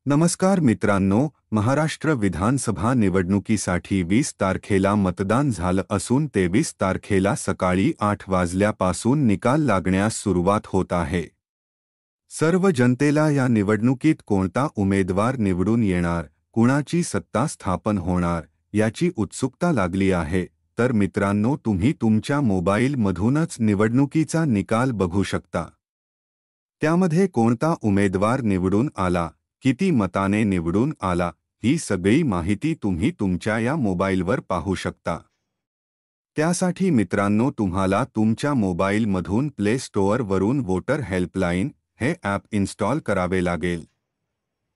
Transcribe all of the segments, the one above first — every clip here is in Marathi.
नमस्कार मित्रांनो, महाराष्ट्र विधानसभा निवडणुकीसाठी 20 तारखेला मतदान झालं असून 23 तारखेला सकाळी 8 वाजल्यापासून निकाल लागण्यास सुरुवात होत आहे. सर्व जनतेला या निवडणुकीत कोणता उमेदवार निवडून येणार, कुणाची सत्ता स्थापन होणार याची उत्सुकता लागली आहे. तर मित्रांनो, तुम्ही तुमच्या मोबाईलमधूनच निवडणुकीचा निकाल बघू शकता. त्यामध्ये कोणता उमेदवार निवडून आला, किती मताने निवडून आला, ही सगळी माहिती तुम्ही तुमच्या या मोबाईलवर पाहू शकता. त्यासाठी मित्रांनो, तुम्हाला तुमच्या मोबाईलमधून प्ले स्टोअरवरून वोटर हेल्पलाईन हे ॲप इन्स्टॉल करावे लागेल.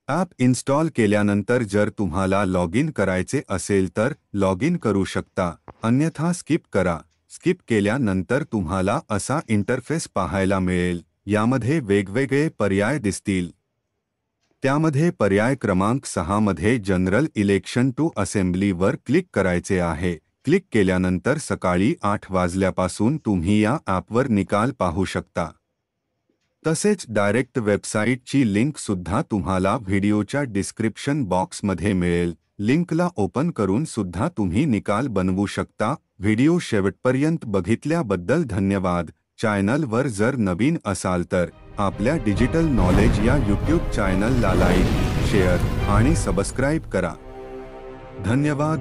ॲप इन्स्टॉल केल्यानंतर जर तुम्हाला लॉग इन करायचे असेल तर लॉग इन करू शकता, अन्यथा स्किप करा. स्किप केल्यानंतर तुम्हाला असा इंटरफेस पाहायला मिळेल. यामध्ये वेगवेगळे पर्याय दिसतील. त्यामध्ये पर्याय क्रमांक 6 मध्ये जनरल इलेक्शन टू असेंब्लीवर क्लिक करायचे आहे. क्लिक केल्यानंतर सकाळी 8 वाजल्यापासून तुम्ही या ॲपवर निकाल पाहू शकता. तसेच डायरेक्ट वेबसाईटची लिंक सुद्धा तुम्हाला व्हिडिओच्या डिस्क्रिप्शन बॉक्समध्ये मिळेल. लिंकला ओपन करून सुद्धा तुम्ही निकाल बनवू शकता. व्हिडिओ शेवटपर्यंत बघितल्याबद्दल धन्यवाद. चॅनलवर जर नवीन असाल तर आपल्या डिजिटल नॉलेज या यूट्यूब चॅनलला लाईक, शेअर आणि सबस्क्राईब करा. धन्यवाद.